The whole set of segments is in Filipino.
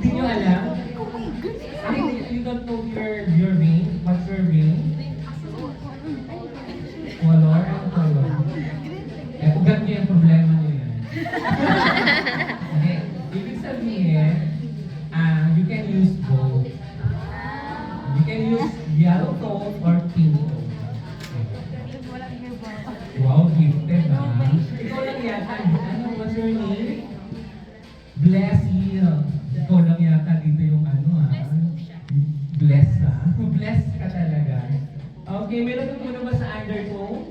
Hindi nyo alam? Ay, you don't know your vein? What's your vein? Color and color. Eh, ugat nyo yung problema nyo yan. Okay, ibig sabihin, you can use both. You can use yellow tone or pink tone. Wow, gifted ikaw lang yata, ano, what's your name? Bless you. Ikaw lang yata dito yung ano Bless Bless ka talaga. Okay, meron ka muna ba sa undertone?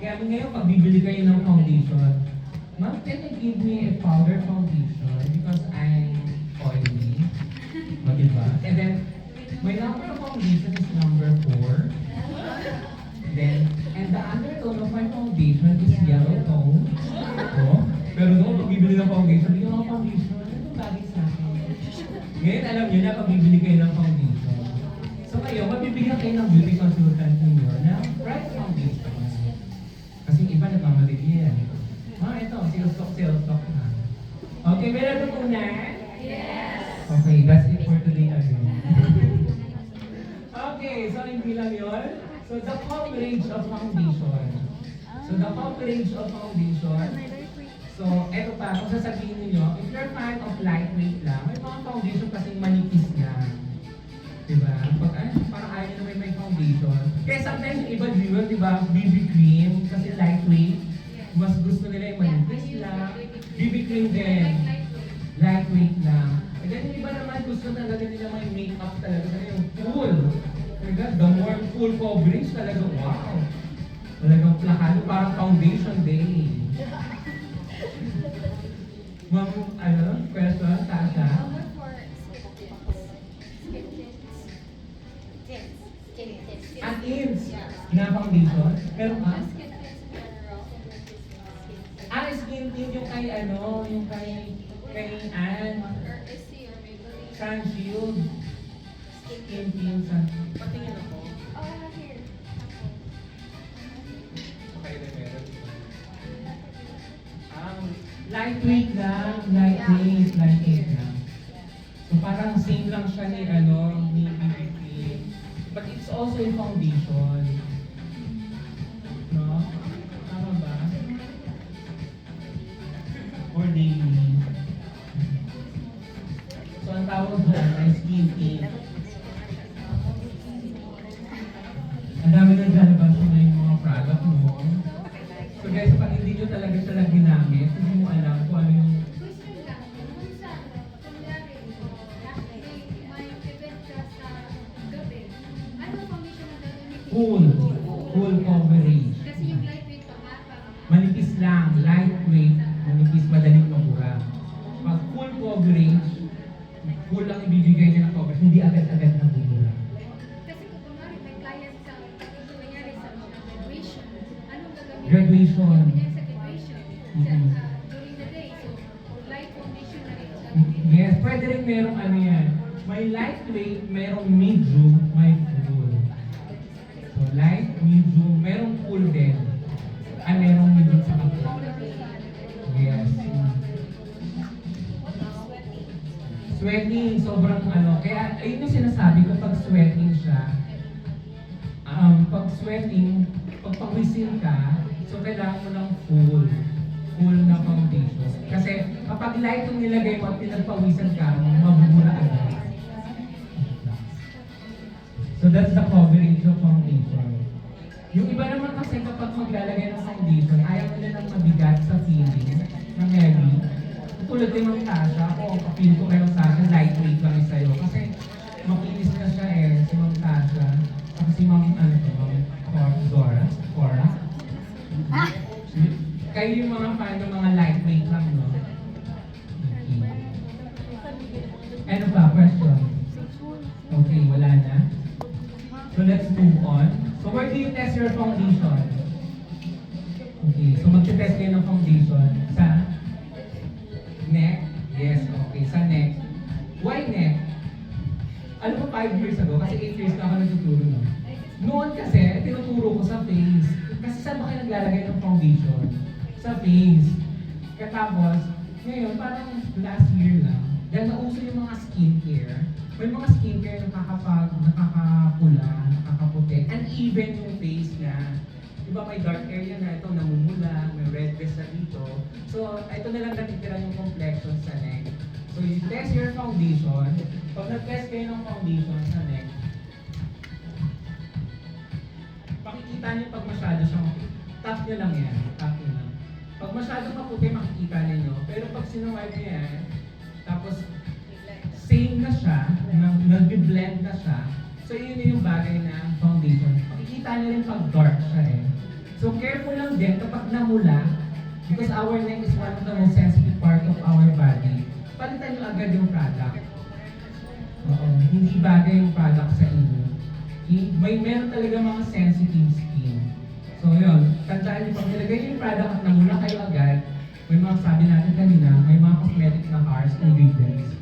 Kaya ngayon, pag bibili kayo ng foundation, ma'am, can you give me a powder foundation because I'm oily? O, diba? And then, my number of foundation is number 4. Then, and the undertone of my foundation is yellow tone. Oh, pero noong pag bibili ng foundation, yung mga foundation, ito bagay sa akin. Ngayon, alam niyo na pag bibili kayo ng foundation. So kayo, mabibigyan kayo ng beauty consultant ninyo na right foundation. Kasi yung iba nagmamadali yan. Ito, sales talk na. Okay, may natutunan? Yes! Okay, that's it for today again. Okay, so hindi lang yun. So the coverage of foundation. So eto pa, kung sasabihin niyo, if you're fan of lightweight lang, may mga foundation kasing manipis lang. Diba? Parang ayaw na may foundation. Kaya sometimes yung iba yun, diba? BB cream, kasi lightweight. Mas gusto nila yung manipis lang. BB cream din, lightweight lang. And then yung iba naman gusto talaga nila may makeup talaga, yung full. The more full coverage talaga, wow! Talagang plakado, parang foundation day. Ma'am, question, Tasha? At ins, na foundation? Pero skin tint yung kay yung kay Ann. Sun Shield. Skin tint sa... Patingin ako. Okay, meron. Lightweight lang. So parang same lang siya ni BBQ. But it's also a foundation. No? Tama ba? Or daily. So ang tawag doon ay skin tint. Ang dami na lalabas na yung mga product mo. So guys, pag hindi nyo talaga siya ginamit, hindi mo alam kung ano yung... Full coverage. Kasi yung lightweight pa nga, Manipis lang, lightweight, manipis, madaling mabura. Pag full coverage, full lang ibibigay niya ng coverage, hindi agad-agad na bubura. kasi kung kunwari may client sa nangyari sa graduation, anong gagawin? Graduation. Kunyari sa graduation, during the day, so light foundation na rin siya. Yes, pwede rin merong yan. May lightweight, merong medium, may full. So light, medium, merong full din. Merong medium sa full. Yes. Sweating, sobrang kaya ayun yung sinasabi ko pag sweating siya, pag sweating, pag pawisin ka, so kailangan mo ng full na foundation. Kasi kapag light yung nilagay mo at pinagpawisan ka, mabubura agad. So that's the coverage of foundation. Yung iba naman kasi kapag maglalagay ng foundation, ayaw nila ng mabigat sa feeling, ng heavy. Tulad din ng Tasha, ako, kapil ko kayo sa akin, lightweight lang sa'yo. Kasi makinis na siya si Ma'am Tasha. Kasi si Ma'am, Cora. Kayo yung mga fan ng mga lightweight lang, no? Okay. Ano pa? Question? Okay, wala na. So let's move on. So where do you test your foundation? Okay, so mag-test kayo ng foundation sa neck? Yes, okay, sa neck. Why neck? Alam mo, 5 years ago, kasi 8 years na ako nagtuturo, no? Noon kasi, tinuturo ko sa face. Kasi saan ba kayo naglalagay ng foundation? Sa face. Katapos, ngayon, parang last year lang, Dahil nauso yung mga skincare, may mga skincare na nakakapula, nakakaputi, uneven yung face niya. Diba may dark area na ito, namumula, may redness na dito. So, ito na lang natitira yung complexion sa neck. So, you test your foundation. Pag nag-test kayo ng foundation sa neck, makikita niyo pag masyado siyang, tap niyo lang yan, tap niyo lang. Pag masyado maputi, makikita niyo. Pero pag sinuwipe niyo yan, tapos same na siya, nag-blend na siya, so yun yung bagay na foundation. Makikita niyo rin pag dark siya eh. So careful lang din kapag namula, because our neck is one of the most sensitive part of our body, palitan niyo agad yung product. Oo, hindi bagay yung product sa inyo. Meron talaga mga sensitive skin. So yun, tandaan niyo pag nilagay niyo yung product at namula kayo agad, may mga sabi natin kanina, may mga cosmetic na harsh ingredients.